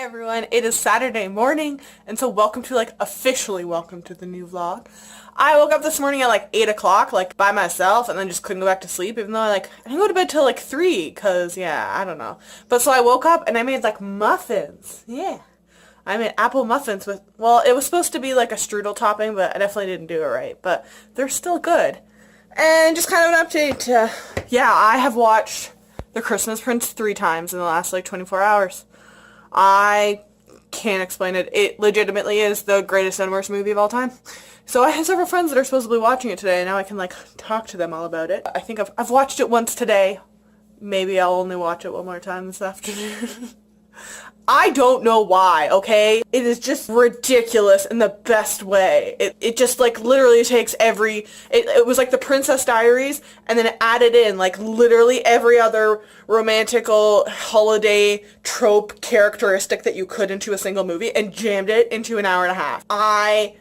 Everyone, it is Saturday morning, and so officially welcome to the new vlog. I woke up this morning at 8 o'clock, by myself, and then just couldn't go back to sleep, even though I didn't go to bed till 3, cause yeah, I don't know. But so I woke up and I made muffins. Yeah. I made apple muffins with, well, it was supposed to be a strudel topping, but I definitely didn't do it right, but they're still good. And just kind of an update, yeah, I have watched The Christmas Prince 3 times in the last 24 hours. I can't explain it. It legitimately is the greatest and worst movie of all time. So I have several friends that are supposedly watching it today, and now I can talk to them all about it. I think I've watched it once today. Maybe I'll only watch it one more time this afternoon. I don't know why, okay? It is just ridiculous in the best way. It just literally takes it was the Princess Diaries, and then it added in literally every other romantical holiday trope characteristic that you could into a single movie and jammed it into an hour and a half. I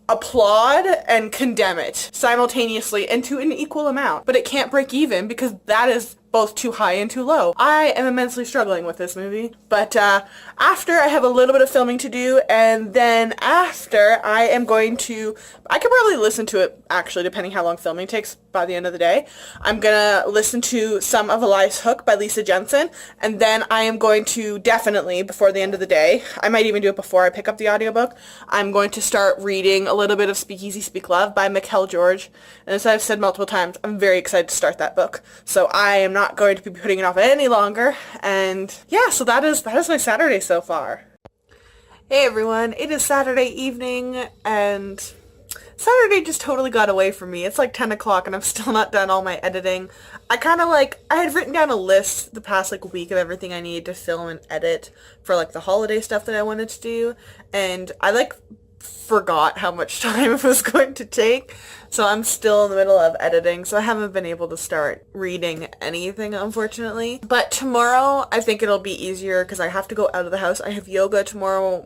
applaud and condemn it simultaneously and to an equal amount, but it can't break even because that is both too high and too low. I am immensely struggling with this movie, but after I have a little bit of filming to do, and then after I could probably listen to it, actually, depending how long filming takes by the end of the day. I'm gonna listen to some of Elias Hook by Lisa Jensen, and then I am going to definitely, before the end of the day, I might even do it before I pick up the audiobook, I'm going to start reading a little bit of Speakeasy Speak Love by Mikhail George, and as I've said multiple times, I'm very excited to start that book, so I am not going to be putting it off any longer, and yeah, so that is my Saturday so far. Hey everyone, it is Saturday evening, and Saturday just totally got away from me. It's 10 o'clock and I'm still not done all my editing. I had written down a list the past week of everything I needed to film and edit for the holiday stuff that I wanted to do, and I forgot how much time it was going to take, so I'm still in the middle of editing, so I haven't been able to start reading anything, unfortunately. But tomorrow, I think it'll be easier because I have to go out of the house. I have yoga tomorrow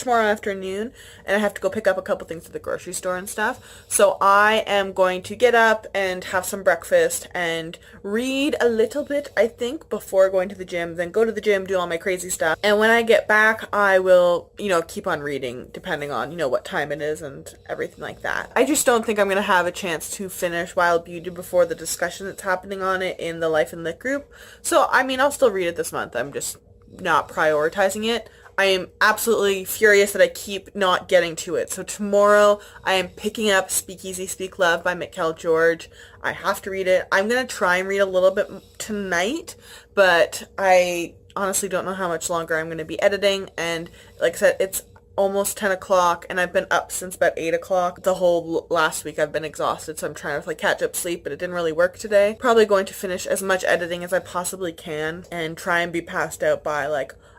afternoon, and I have to go pick up a couple things at the grocery store and stuff. So I am going to get up and have some breakfast and read a little bit, I think, before going to the gym, then go to the gym, do all my crazy stuff. And when I get back, I will, keep on reading, depending on, what time it is and everything like that. I just don't think I'm going to have a chance to finish Wild Beauty before the discussion that's happening on it in the Life and Lit group. So, I'll still read it this month. I'm just not prioritizing it. I am absolutely furious that I keep not getting to it. So tomorrow, I am picking up Speakeasy Speak Love by Mikhail George. I have to read it. I'm going to try and read a little bit tonight, but I honestly don't know how much longer I'm going to be editing. And like I said, it's almost 10 o'clock, and I've been up since about 8 o'clock. The whole last week I've been exhausted, so I'm trying to catch up sleep, but it didn't really work today. Probably going to finish as much editing as I possibly can and try and be passed out by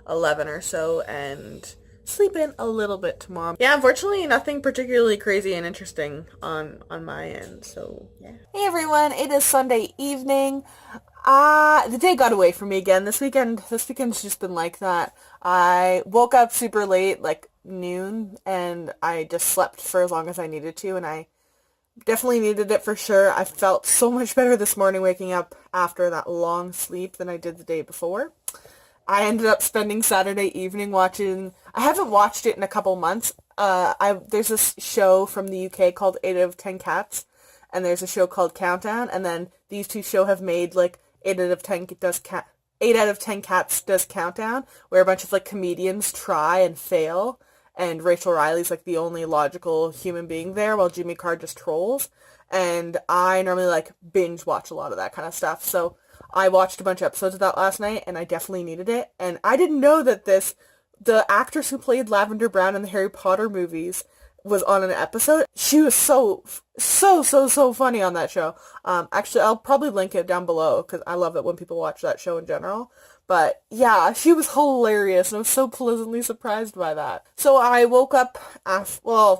11 or so and sleep in a little bit tomorrow. Yeah, unfortunately nothing particularly crazy and interesting on my end, so yeah. Hey everyone, it is Sunday evening. The day got away from me again. This weekend's just been like that. I woke up super late, noon, and I just slept for as long as I needed to, and I definitely needed it for sure. I felt so much better this morning waking up after that long sleep than I did the day before. I ended up spending Saturday evening watching, I haven't watched it in a couple months. There's this show from the UK called 8 out of 10 Cats, and there's a show called Countdown, and then these two shows have made 8 out of 10 Cats Does Countdown, where a bunch of comedians try and fail, and Rachel Riley's the only logical human being there, while Jimmy Carr just trolls. And I normally binge watch a lot of that kind of stuff, so I watched a bunch of episodes of that last night, and I definitely needed it. And I didn't know that the actress who played Lavender Brown in the Harry Potter movies was on an episode. She was so funny on that show. Actually, I'll probably link it down below, because I love it when people watch that show in general. But yeah, she was hilarious, and I was so pleasantly surprised by that. So I woke up,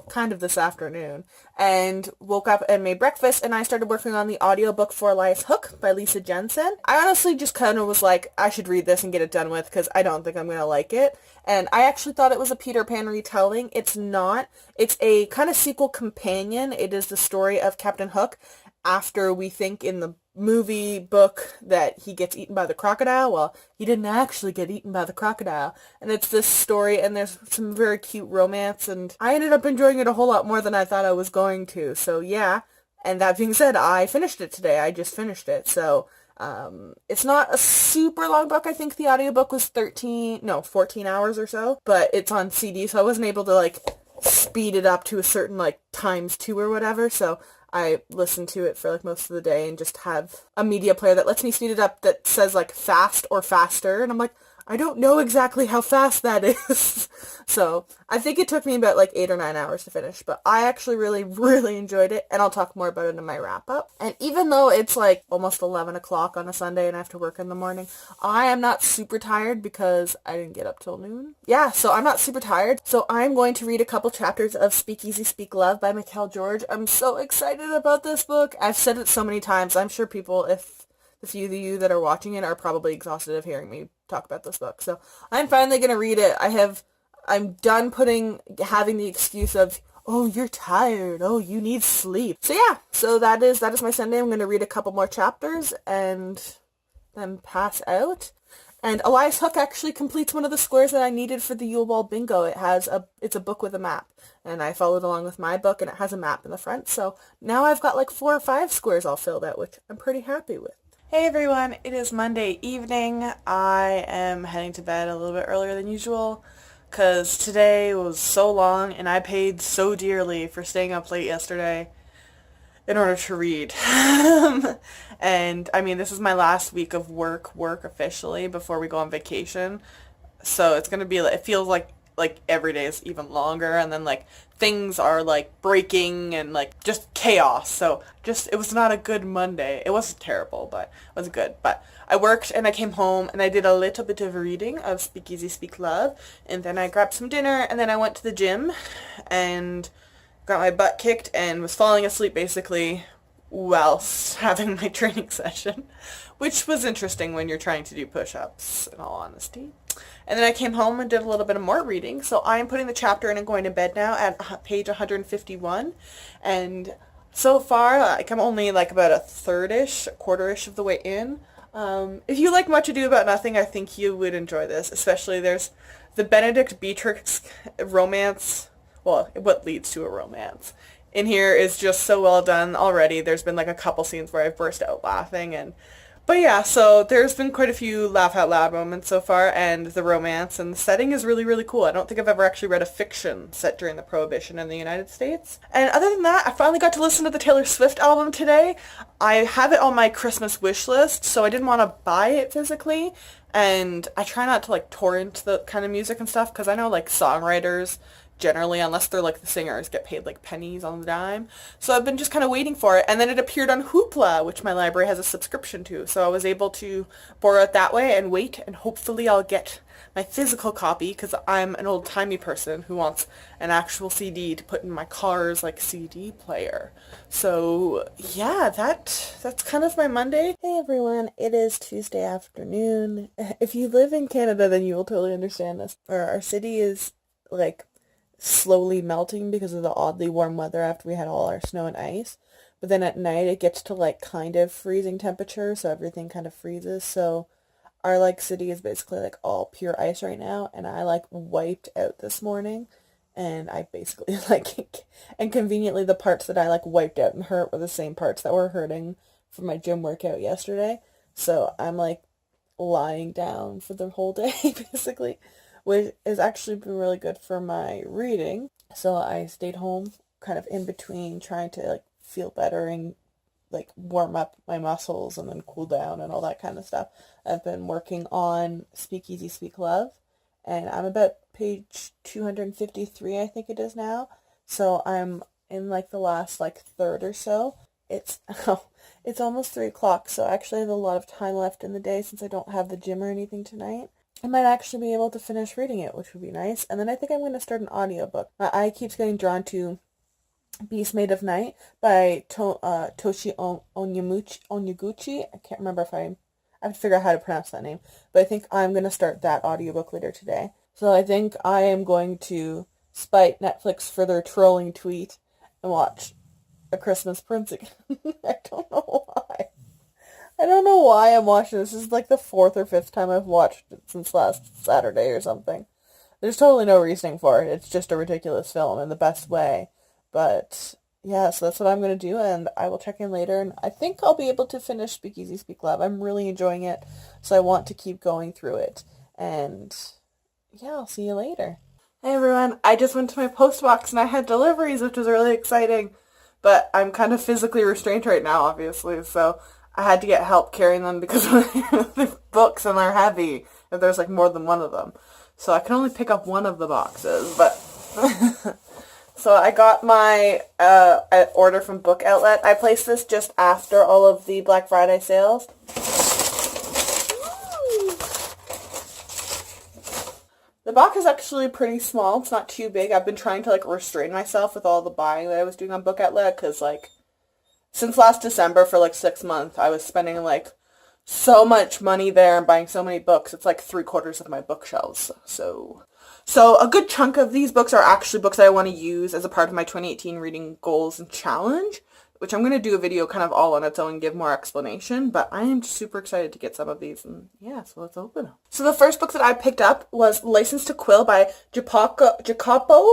kind of this afternoon, and woke up and made breakfast, and I started working on the audiobook for Elias Hook by Lisa Jensen. I honestly just kind of was I should read this and get it done with, because I don't think I'm going to like it. And I actually thought it was a Peter Pan retelling. It's not. It's a kind of sequel companion. It is the story of Captain Hook after we think in the movie book that he gets eaten by the crocodile. Well, he didn't actually get eaten by the crocodile. And it's this story, and there's some very cute romance, and I ended up enjoying it a whole lot more than I thought I was going to. So yeah, and that being said, I finished it today. I just finished it. So it's not a super long book. I think the audiobook was 14 hours or so, but it's on CD, so I wasn't able to like speed it up to a certain like times 2 or whatever. So I listen to it for like most of the day and just have a media player that lets me speed it up that says like fast or faster, and I'm like, I don't know exactly how fast that is. So I think it took me about like 8 or 9 hours to finish, but I actually really, really enjoyed it, and I'll talk more about it in my wrap up. And even though it's like almost 11 o'clock on a Sunday and I have to work in the morning, I am not super tired because I didn't get up till noon. Yeah, so I'm not super tired. So I'm going to read a couple chapters of Speak Easy, Speak Love by Mikhail George. I'm so excited about this book. I've said it so many times. I'm sure people, if the few of you that are watching it, are probably exhausted of hearing me talk about this book. So I'm finally going to read it. I'm done having the excuse of, oh, you're tired. Oh, you need sleep. So yeah, so that is my Sunday. I'm going to read a couple more chapters and then pass out. And Elias Hook actually completes one of the squares that I needed for the Yule Ball Bingo. It's a book with a map, and I followed along with my book, and it has a map in the front. So now I've got like 4 or 5 squares all filled out, which I'm pretty happy with. Hey everyone, it is Monday evening. I am heading to bed a little bit earlier than usual because today was so long and I paid so dearly for staying up late yesterday in order to read. And I mean, this is my last week of work officially before we go on vacation. So it's going to be, it feels like every day is even longer, and then like things are like breaking and like just chaos. So it was not a good Monday. It wasn't terrible, but it was good. But I worked and I came home and I did a little bit of reading of Speak Easy, Speak Love, and then I grabbed some dinner, and then I went to the gym and got my butt kicked and was falling asleep basically whilst having my training session, which was interesting when you're trying to do push-ups, in all honesty. And then I came home and did a little bit of more reading. So I am putting the chapter in and going to bed now at page 151. And so far, like, I'm only like about a quarter-ish of the way in. If you like Much Ado About Nothing, I think you would enjoy this. Especially there's the Benedict Beatrix romance. Well, what leads to a romance in here is just so well done already. There's been like a couple scenes where I've burst out laughing, but yeah, so there's been quite a few laugh out loud moments so far, and the romance and the setting is really, really cool. I don't think I've ever actually read a fiction set during the Prohibition in the United States. And other than that, I finally got to listen to the Taylor Swift album today. I have it on my Christmas wish list, so I didn't want to buy it physically, and I try not to like torrent the kind of music and stuff, because I know like songwriters generally, unless they're like the singers, get paid like pennies on the dime. So I've been just kind of waiting for it, and then it appeared on Hoopla, which my library has a subscription to, so I was able to borrow it that way and wait, and hopefully I'll get my physical copy, because I'm an old-timey person who wants an actual CD to put in my car's like CD player. So yeah, that's kind of my Monday. Hey everyone, it is Tuesday afternoon. If you live in Canada, then you will totally understand this. Our city is like slowly melting because of the oddly warm weather after we had all our snow and ice. But then at night it gets to like kind of freezing temperature, so everything kind of freezes. So our like city is basically like all pure ice right now, and I like wiped out this morning, and I basically like, and conveniently the parts that I like wiped out and hurt were the same parts that were hurting from my gym workout yesterday. So I'm like lying down for the whole day basically, which has actually been really good for my reading. So I stayed home kind of in between trying to like feel better and like warm up my muscles and then cool down and all that kind of stuff. I've been working on Speak Easy, Speak Love, and I'm about page 253, I think it is now. So I'm in like the last like third or so. It's almost 3 o'clock, so I actually have a lot of time left in the day since I don't have the gym or anything tonight. I might actually be able to finish reading it, which would be nice. And then I think I'm going to start an audiobook. My eye keeps getting drawn to Beast Made of Night by Toshi Onyaguchi. I can't remember if I have to figure out how to pronounce that name. But I think I'm going to start that audiobook later today. So I think I am going to spite Netflix for their trolling tweet and watch A Christmas Prince again. I don't know why. I don't know why I'm watching this. This is like the 4th or 5th time I've watched it since last Saturday or something. There's totally no reasoning for it. It's just a ridiculous film in the best way. But yeah, so that's what I'm going to do, and I will check in later, and I think I'll be able to finish Speakeasy Speak Lab. I'm really enjoying it, so I want to keep going through it. And yeah, I'll see you later. Hey everyone, I just went to my post box and I had deliveries, which was really exciting. But I'm kind of physically restrained right now, obviously, so I had to get help carrying them because they're books and they're heavy if there's like more than one of them. So I can only pick up one of the boxes, but so I got my order from Book Outlet. I placed this just after all of the Black Friday sales. The box is actually pretty small. It's not too big. I've been trying to like restrain myself with all the buying that I was doing on Book Outlet because like since last December for like 6 months I was spending like so much money there and buying so many books. It's like 3/4 of my bookshelves. So a good chunk of these books are actually books that I want to use as a part of my 2018 reading goals and challenge, which I'm going to do a video kind of all on its own and give more explanation, but I am super excited to get some of these, and yeah, so let's open them. So the first book that I picked up was License to Quill by Jacopo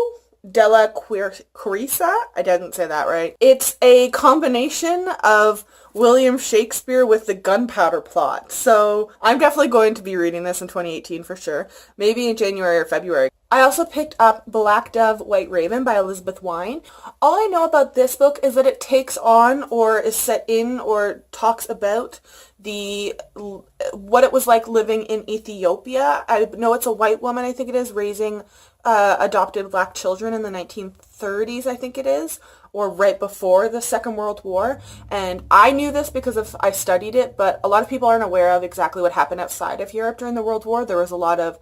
della Quercia. I didn't say that right. It's a combination of William Shakespeare with the gunpowder plot, so I'm definitely going to be reading this in 2018 for sure, maybe in January or February. I also picked up Black Dove, White Raven by Elizabeth Wine. All I know about this book is that it takes on or is set in or talks about what it was like living in Ethiopia. I know it's a white woman, I think it is, raising adopted black children in the 1930s, I think it is, or right before the Second World War. And I knew this because I studied it, but a lot of people aren't aware of exactly what happened outside of Europe during the World War. There was a lot of,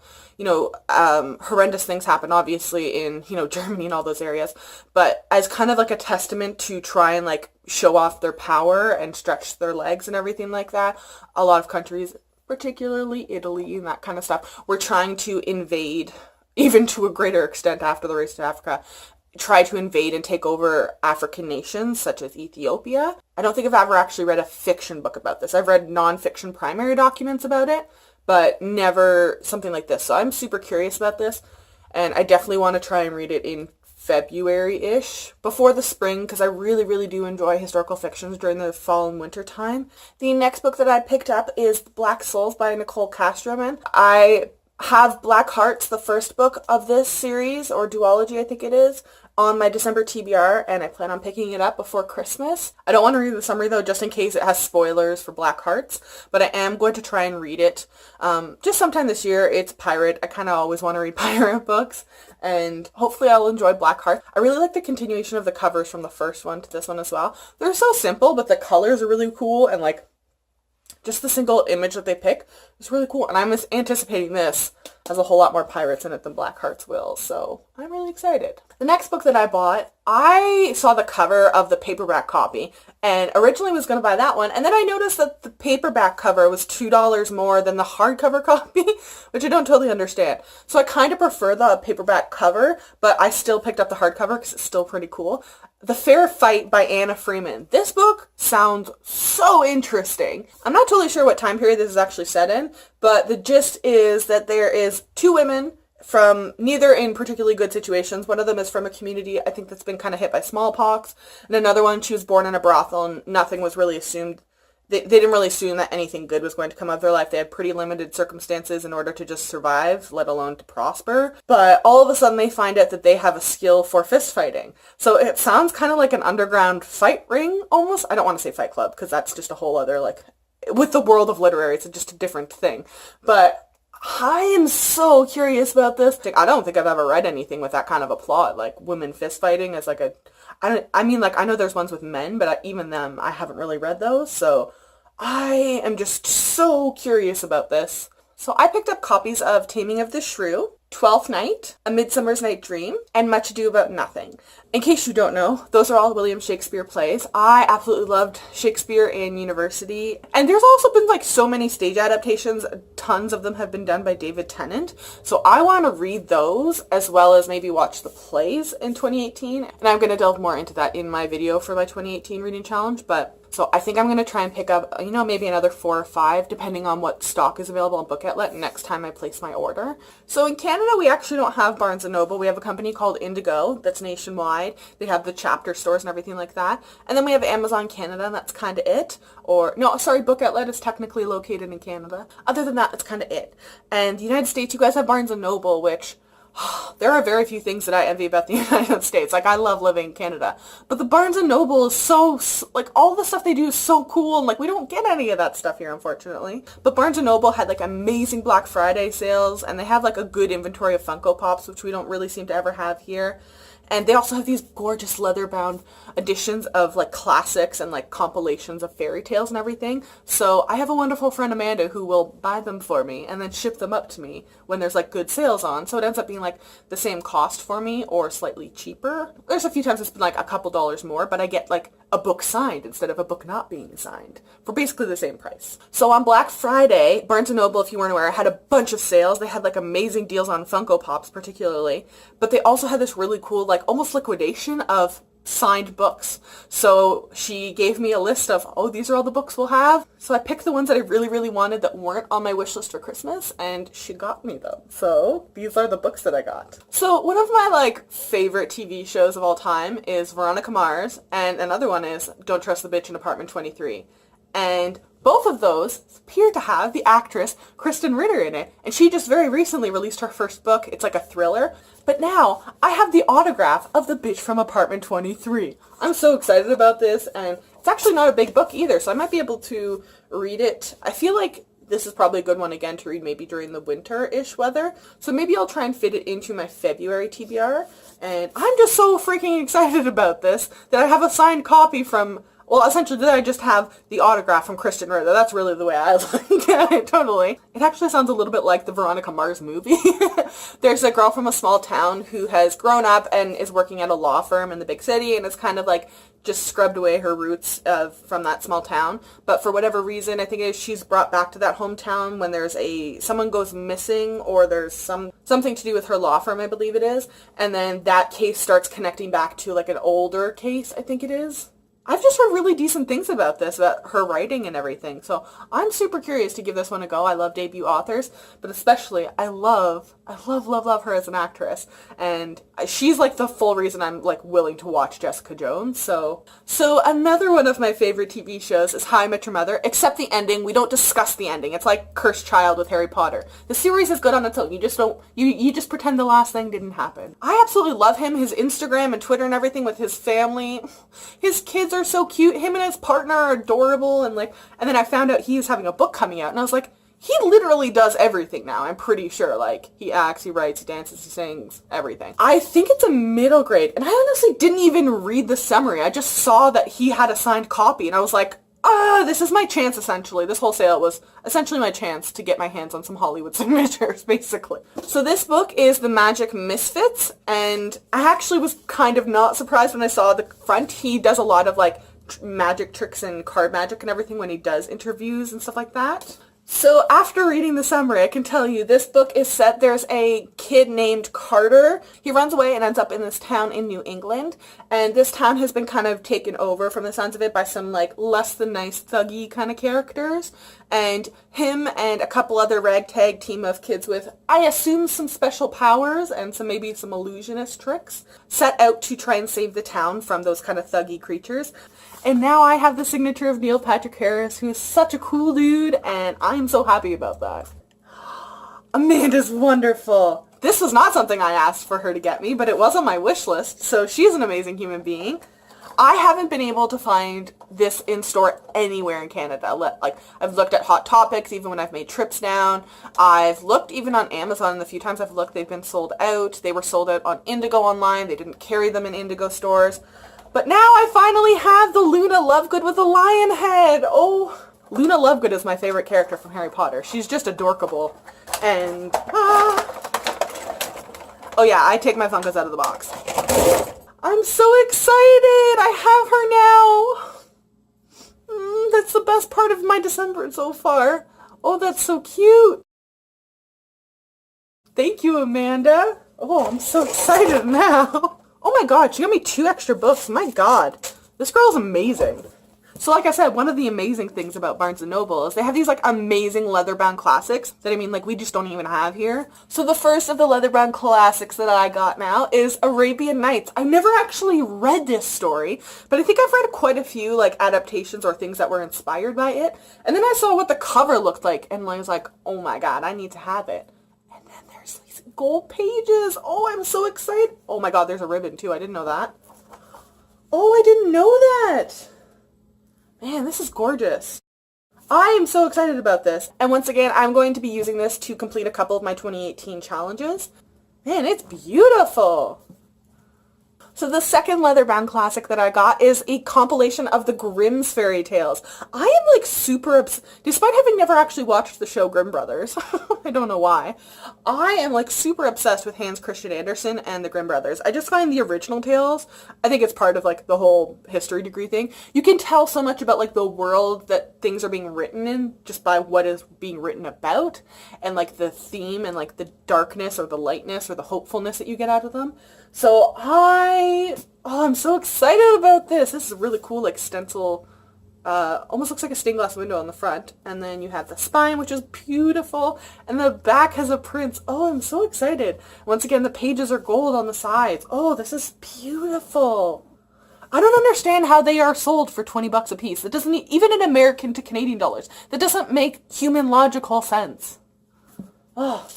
horrendous things happen, obviously, in, Germany and all those areas. But as kind of like a testament to try and like show off their power and stretch their legs and everything like that, a lot of countries, particularly Italy and that kind of stuff, were trying to invade, even to a greater extent after the race to Africa, try to invade and take over African nations such as Ethiopia. I don't think I've ever actually read a fiction book about this. I've read non-fiction primary documents about it, but never something like this. So I'm super curious about this, and I definitely want to try and read it in February-ish, before the spring, because I really, really do enjoy historical fictions during the fall and winter time. The next book that I picked up is Black Souls by Nicole Castroman. I have Black Hearts, the first book of this series, or duology I think it is, on my December TBR, and I plan on picking it up before Christmas. I don't want to read the summary though, just in case it has spoilers for Black Hearts, but I am going to try and read it just sometime this year. It's pirate. I kind of always want to read pirate books, and hopefully I'll enjoy Black Hearts. I really like the continuation of the covers from the first one to this one as well. They're so simple, but the colors are really cool, and like just the single image that they pick is really cool, and I'm anticipating this has a whole lot more pirates in it than Black Hearts will, so I'm really excited. The next book that I bought, I saw the cover of the paperback copy, and originally was going to buy that one, and then I noticed that the paperback cover was $2 more than the hardcover copy, which I don't totally understand. So I kind of prefer the paperback cover, but I still picked up the hardcover because it's still pretty cool. The Fair Fight by Anna Freeman. This book sounds so interesting. I'm not totally sure what time period this is actually set in, but the gist is that there is two women from neither in particularly good situations. One of them is from a community, I think, that's been kind of hit by smallpox, and another one, she was born in a brothel, and nothing was really assumed. They didn't really assume that anything good was going to come of their life. They had pretty limited circumstances in order to just survive, let alone to prosper. But all of a sudden they find out that they have a skill for fist fighting. So it sounds kind of like an underground fight ring, almost. I don't want to say fight club, because that's just a whole other, like, with the world of literary, it's just a different thing. But I am so curious about this. I don't think I've ever read anything with that kind of a plot, like women fist fighting as like a, I mean, like, I know there's ones with men, but even them, I haven't really read those, so I am just so curious about this. So I picked up copies of Taming of the Shrew, Twelfth Night, A Midsummer's Night Dream, and Much Ado About Nothing. In case you don't know, those are all William Shakespeare plays. I absolutely loved Shakespeare in university. And there's also been like so many stage adaptations. Tons of them have been done by David Tennant. So I want to read those as well as maybe watch the plays in 2018. And I'm going to delve more into that in my video for my 2018 reading challenge. But So I think I'm going to try and pick up, you know, maybe another 4 or 5, depending on what stock is available on Book Outlet next time I place my order. So in Canada, we actually don't have Barnes & Noble. We have a company called Indigo that's nationwide. They have the chapter stores and everything like that. And then we have Amazon Canada, and that's kind of it. Or, no, sorry, Book Outlet is technically located in Canada. Other than that, that's kind of it. And the United States, you guys have Barnes & Noble, which... there are very few things that I envy about the United States. Like, I love living in Canada. But the Barnes & Noble is so, like, all the stuff they do is so cool. And, like, we don't get any of that stuff here, unfortunately. But Barnes & Noble had, like, amazing Black Friday sales. And they have, like, a good inventory of Funko Pops, which we don't really seem to ever have here. And they also have these gorgeous leather-bound editions of, like, classics and, like, compilations of fairy tales and everything. So I have a wonderful friend, Amanda, who will buy them for me and then ship them up to me when there's, like, good sales on. So it ends up being, like, the same cost for me or slightly cheaper. There's a few times it's been, like, a couple dollars more, but I get, like, a book signed instead of a book not being signed for basically the same price. So on Black Friday, Barnes & Noble, if you weren't aware, had a bunch of sales. They had, like, amazing deals on Funko Pops particularly, but they also had this really cool, like, almost liquidation of signed books. So she gave me a list of, oh, these are all the books we'll have. So I picked the ones that I really, really wanted that weren't on my wish list for Christmas, and she got me them. So these are the books that I got. So one of my, like, favorite TV shows of all time is Veronica Mars, and another one is Don't Trust the Bitch in Apartment 23. And both of those appear to have the actress Kristen Ritter in it, and she just very recently released her first book. It's like a thriller, but now I have the autograph of the bitch from Apartment 23. I'm so excited about this, and it's actually not a big book either, so I might be able to read it. I feel like this is probably a good one again to read maybe during the winter-ish weather, so maybe I'll try and fit it into my February TBR, and I'm just so freaking excited about this that I have a signed copy from... Well, essentially, then I just have the autograph from Kristen Ritter. That's really the way I like it, totally. It actually sounds a little bit like the Veronica Mars movie. There's a girl from a small town who has grown up and is working at a law firm in the big city, and is kind of like just scrubbed away her roots from that small town. But for whatever reason, I think she's brought back to that hometown when there's someone goes missing, or there's something to do with her law firm, I believe it is. And then that case starts connecting back to like an older case, I think it is. I've just heard really decent things about this, about her writing and everything, so I'm super curious to give this one a go. I love debut authors, but especially I love her as an actress, and she's like the full reason I'm like willing to watch Jessica Jones. So another one of my favorite TV shows is How I Met Your Mother, except the ending. We don't discuss the ending. It's like Cursed Child with Harry Potter. The series is good on its own. You just don't, you just pretend the last thing didn't happen. I absolutely love him, his Instagram and Twitter and everything with his family. His kids are so cute. Him and his partner are adorable, and then I found out he was having a book coming out, and I was like, he literally does everything now, I'm pretty sure. Like, he acts, he writes, he dances, he sings, everything. I think it's a middle grade, and I honestly didn't even read the summary. I just saw that he had a signed copy, and I was like, this is my chance, essentially. This whole sale was essentially my chance to get my hands on some Hollywood signatures, basically. So this book is The Magic Misfits, and I actually was kind of not surprised when I saw the front. He does a lot of, like, magic tricks and card magic and everything when he does interviews and stuff like that. So after reading the summary, I can tell you this book is set, there's a kid named Carter. He runs away and ends up in this town in New England, and this town has been kind of taken over from the sounds of it by some like less than nice thuggy kind of characters, and him and a couple other ragtag team of kids with, I assume, some special powers and maybe some illusionist tricks, set out to try and save the town from those kind of thuggy creatures. And now I have the signature of Neil Patrick Harris, who is such a cool dude, and I'm so happy about that. Amanda's wonderful. This was not something I asked for her to get me, but it was on my wish list, so she's an amazing human being. I haven't been able to find this in store anywhere in Canada. Like, I've looked at Hot Topics even when I've made trips down. I've looked even on Amazon, and the few times I've looked, they've been sold out. They were sold out on Indigo online. They didn't carry them in Indigo stores. But now I finally have the Luna Lovegood with a lion head. Oh, Luna Lovegood is my favorite character from Harry Potter. She's just adorkable. And, oh yeah, I take my Funkos out of the box. I'm so excited! I have her now! That's the best part of my December so far. Oh, that's so cute! Thank you, Amanda! Oh, I'm so excited now! Oh my god, she got me 2 extra books. My god. This girl's amazing. So like I said, one of the amazing things about Barnes & Noble is they have these like amazing leather-bound classics that, I mean, like we just don't even have here. So the first of the leather-bound classics that I got now is Arabian Nights. I've never actually read this story, but I think I've read quite a few like adaptations or things that were inspired by it. And then I saw what the cover looked like and I was like, oh my god, I need to have it. And then there's these gold pages. Oh, I'm so excited. Oh my god, there's a ribbon too. I didn't know that. Oh, I didn't know that. Man, this is gorgeous. I am so excited about this. And once again, I'm going to be using this to complete a couple of my 2018 challenges. Man, it's beautiful. So the second leather-bound classic that I got is a compilation of the Grimm's fairy tales. I am like super despite having never actually watched the show Grimm Brothers. I don't know why. I am like super obsessed with Hans Christian Andersen and the Grimm Brothers. I just find the original tales, I think it's part of like the whole history degree thing. You can tell so much about like the world that things are being written in just by what is being written about and like the theme and like the darkness or the lightness or the hopefulness that you get out of them. So I'm so excited about this. This is a really cool, like, stencil, almost looks like a stained glass window on the front. And then you have the spine, which is beautiful. And the back has a prince. Oh, I'm so excited. Once again, the pages are gold on the sides. Oh, this is beautiful. I don't understand how they are sold for 20 bucks a piece. That doesn't, even in American to Canadian dollars, that doesn't make human logical sense. Oh.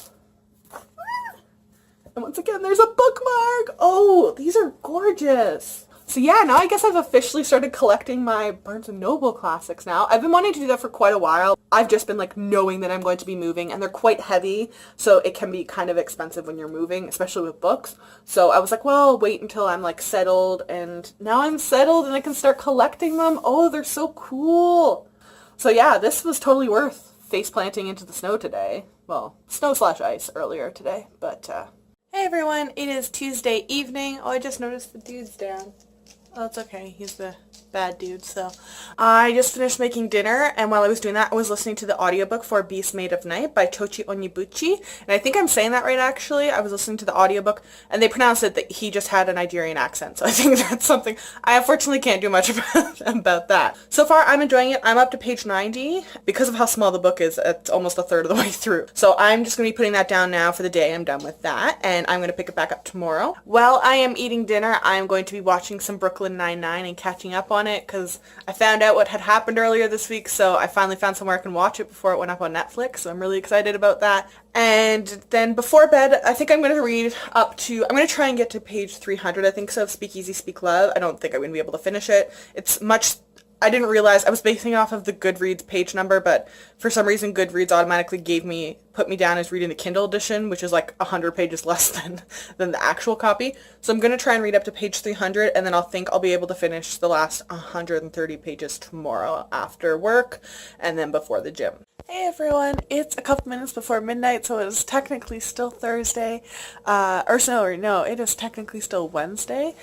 And once again, there's a bookmark. Oh, these are gorgeous. So yeah, now I guess I've officially started collecting my Barnes & Noble classics now. I've been wanting to do that for quite a while. I've just been like knowing that I'm going to be moving and they're quite heavy. So it can be kind of expensive when you're moving, especially with books. So I was like, well, I'll wait until I'm like settled. And now I'm settled and I can start collecting them. Oh, they're so cool. So yeah, this was totally worth face planting into the snow today. Well, snow/ice earlier today, but hey everyone, it is Tuesday evening. Oh, I just noticed the dude's down. Oh, it's okay. He's the bad dude, so. I just finished making dinner, and while I was doing that, I was listening to the audiobook for Beast Made of Night by Tochi Onyebuchi, and I think I'm saying that right, actually. I was listening to the audiobook, and they pronounced it that he just had a Nigerian accent, so I think that's something. I unfortunately can't do much about that. So far, I'm enjoying it. I'm up to page 90. Because of how small the book is, it's almost a third of the way through. So I'm just going to be putting that down now for the day. I'm done with that, and I'm going to pick it back up tomorrow. While I am eating dinner, I'm going to be watching some Brooklyn Nine-Nine and catching up on it because I found out what had happened earlier this week, so I finally found somewhere I can watch it before it went up on Netflix, so I'm really excited about that. And then before bed, I think I'm going to read I'm going to try and get to page 300, I think so, of Speak Easy, Speak Love. I don't think I'm going to be able to finish it. I didn't realize, I was basing it off of the Goodreads page number, but for some reason Goodreads automatically put me down as reading the Kindle edition, which is like 100 pages less than the actual copy. So I'm going to try and read up to page 300, and then I'll be able to finish the last 130 pages tomorrow after work, and then before the gym. Hey everyone, it's a couple minutes before midnight, so it is technically still Thursday, it is technically still Wednesday.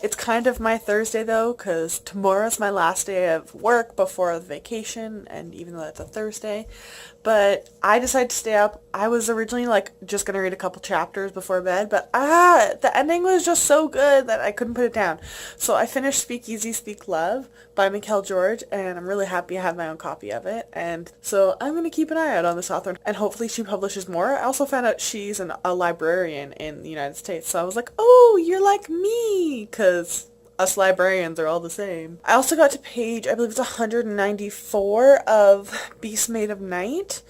It's kind of my Thursday though, because tomorrow's my last day of work before the vacation, and even though it's a Thursday, but I decided to stay up. I was originally like just going to read a couple chapters before bed, but the ending was just so good that I couldn't put it down. So I finished Speak Easy, Speak Love by Mikhail George, and I'm really happy I have my own copy of it, and so I'm going to keep an eye out on this author, and hopefully she publishes more. I also found out she's a librarian in the United States, so I was like, oh, you're like me, because us librarians are all the same. I also got to page, I believe it's 194 of Beast Made of Night,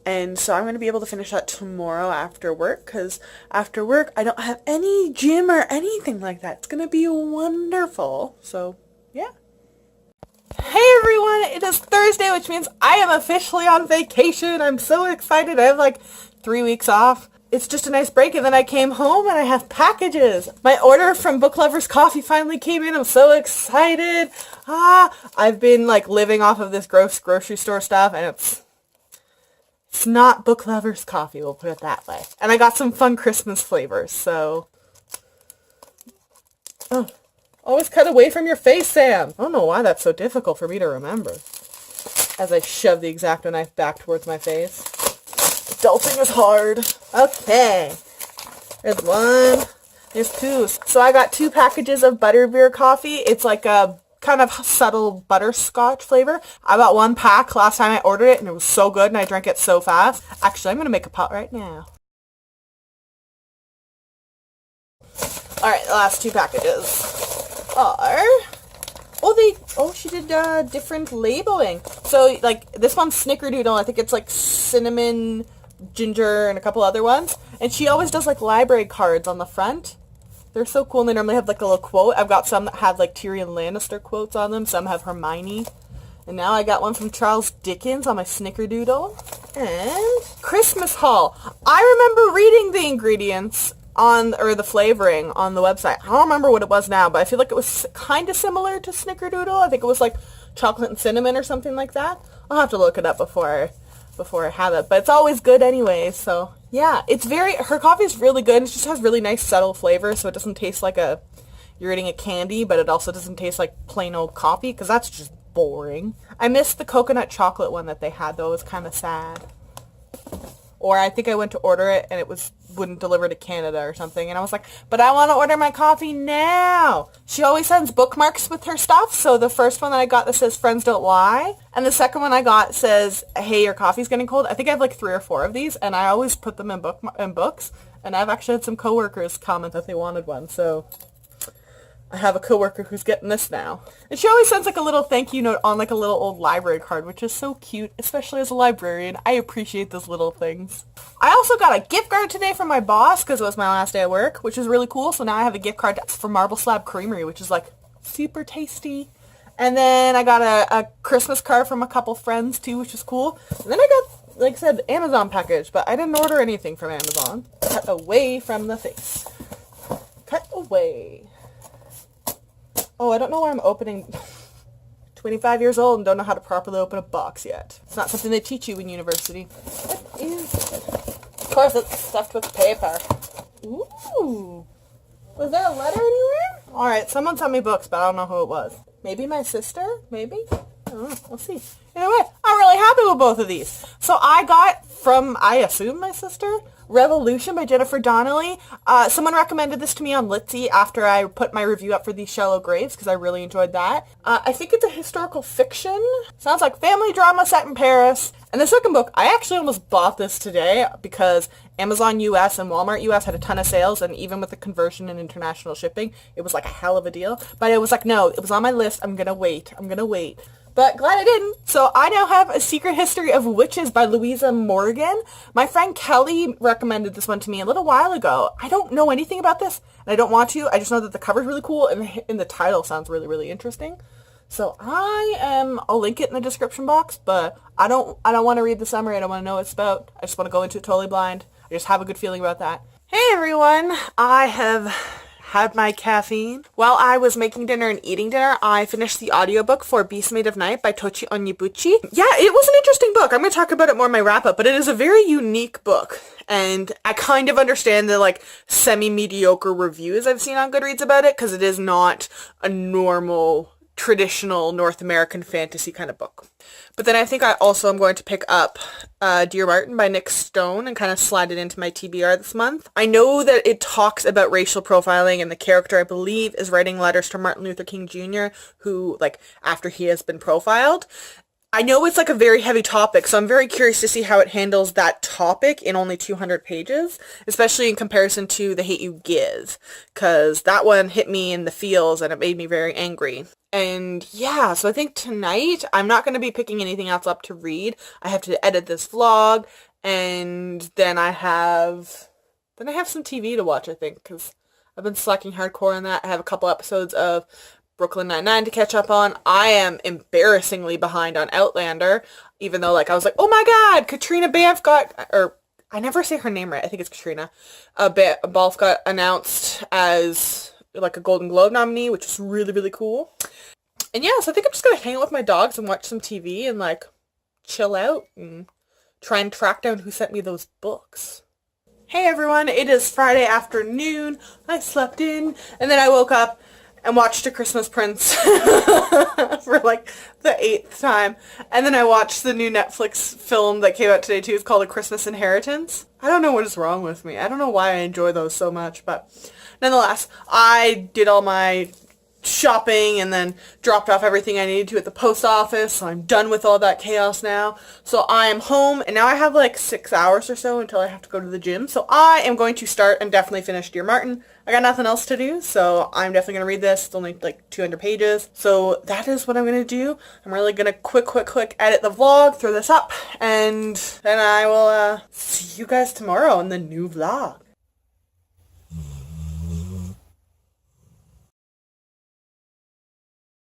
and so I'm going to be able to finish that tomorrow after work, because after work I don't have any gym or anything like that. It's going to be wonderful. So, yeah. Hey everyone, it is Thursday, which means I am officially on vacation. I'm so excited. I have like 3 weeks off. It's just a nice break, and then I came home and I have packages. My order from Book Lovers Coffee finally came in. I'm so excited. I've been like living off of this gross grocery store stuff, and it's not Book Lovers Coffee, we'll put it that way. And I got some fun Christmas flavors, so. Oh, always cut away from your face, Sam. I don't know why that's so difficult for me to remember. As I shove the X-Acto knife back towards my face. Adulting is hard. Okay. There's one. There's two. So I got 2 packages of butterbeer coffee. It's like a kind of subtle butterscotch flavor. I bought one pack last time I ordered it and it was so good and I drank it so fast. Actually, I'm going to make a pot right now. Alright, the last 2 packages are... she did different labeling. So, like, this one's Snickerdoodle. I think it's, like, cinnamon, ginger, and a couple other ones. And she always does, like, library cards on the front. They're so cool, and they normally have, like, a little quote. I've got some that have, like, Tyrion Lannister quotes on them. Some have Hermione. And now I got one from Charles Dickens on my Snickerdoodle. And Christmas haul. I remember reading the ingredients or the flavoring on the website. I don't remember what it was now, but I feel like it was kind of similar to Snickerdoodle. I think it was like chocolate and cinnamon or something like that. I'll have to look it up before I have it, but it's always good anyway. So yeah, her coffee is really good. It just has really nice subtle flavor, so it doesn't taste like you're eating a candy, but it also doesn't taste like plain old coffee, because that's just boring. I missed the coconut chocolate one that they had, though. It was kind of sad. Or I think I went to order it and it wouldn't deliver to Canada or something. And I was like, but I want to order my coffee now. She always sends bookmarks with her stuff. So the first one that I got that says friends don't lie. And the second one I got says, hey, your coffee's getting cold. I think I have like 3 or 4 of these. And I always put them in books. And I've actually had some coworkers comment that they wanted one. So I have a coworker who's getting this now. And she always sends like a little thank you note on like a little old library card, which is so cute, especially as a librarian. I appreciate those little things. I also got a gift card today from my boss because it was my last day at work, which is really cool. So now I have a gift card for Marble Slab Creamery, which is like super tasty. And then I got a Christmas card from a couple friends too, which is cool. And then I got, like I said, Amazon package, but I didn't order anything from Amazon. Cut away from the face. Cut away. Oh, I don't know why I'm opening 25 years old and don't know how to properly open a box yet. It's not something they teach you in university. What is it? Of course, it's stuffed with paper. Ooh. Was there a letter anywhere? Alright, someone sent me books, but I don't know who it was. Maybe my sister? Maybe? I don't know. We'll see. Either way, I'm really happy with both of these. So I got from, I assume my sister, Revolution by Jennifer Donnelly. Someone recommended this to me on Litsy after I put my review up for These Shallow Graves, because I really enjoyed that. I think it's a historical fiction. Sounds like family drama set in Paris. And the second book, I actually almost bought this today because Amazon US and Walmart US had a ton of sales, and even with the conversion and international shipping, it was like a hell of a deal. But I was like, no, it was on my list. I'm gonna wait. But glad I didn't. So I now have A Secret History of Witches by Louisa Morgan. My friend Kelly recommended this one to me a little while ago. I don't know anything about this, and I don't want to. I just know that the cover's really cool, and the title sounds really, really interesting. So I'll link it in the description box, but I don't want to read the summary. I don't want to know what it's about. I just want to go into it totally blind. I just have a good feeling about that. Hey everyone, I have had my caffeine. While I was making dinner and eating dinner, I finished the audiobook for Beast Made of Night by Tochi Onyebuchi. Yeah, it was an interesting book. I'm going to talk about it more in my wrap-up, but it is a very unique book. And I kind of understand the, like, semi-mediocre reviews I've seen on Goodreads about it, because it is not a normal, traditional North American fantasy kind of book. But then I think I also am going to pick up Dear Martin by Nick Stone and kind of slide it into my TBR this month. I know that it talks about racial profiling, and the character, I believe, is writing letters to Martin Luther King Jr., who, like, after he has been profiled. I know it's like a very heavy topic, so I'm very curious to see how it handles that topic in only 200 pages, especially in comparison to The Hate U Give, because that one hit me in the feels and it made me very angry. And yeah, so I think tonight I'm not going to be picking anything else up to read. I have to edit this vlog, and then I have some TV to watch, I think, because I've been slacking hardcore on that. I have a couple episodes of Brooklyn Nine-Nine to catch up on. I am embarrassingly behind on Outlander, even though, like, I was like, oh my god, Katrina Banff or I never say her name right, I think it's Katrina, Balfe got announced as, like, a Golden Globe nominee, which is really, really cool. And yeah, so I think I'm just gonna hang out with my dogs and watch some TV and, like, chill out and try and track down who sent me those books. Hey everyone, it is Friday afternoon. I slept in, and then I woke up and watched A Christmas Prince for like the 8th time. And then I watched the new Netflix film that came out today too. It's called A Christmas Inheritance. I don't know what is wrong with me. I don't know why I enjoy those so much, but nonetheless, I did all my shopping and then dropped off everything I needed to at the post office, so I'm done with all that chaos now. So I am home, and now I have like 6 hours or so until I have to go to the gym. So I am going to start and definitely finish Dear Martin. I got nothing else to do, so I'm definitely going to read this. It's only like 200 pages. So that is what I'm going to do. I'm really going to quick edit the vlog, throw this up, and then I will see you guys tomorrow in the new vlog.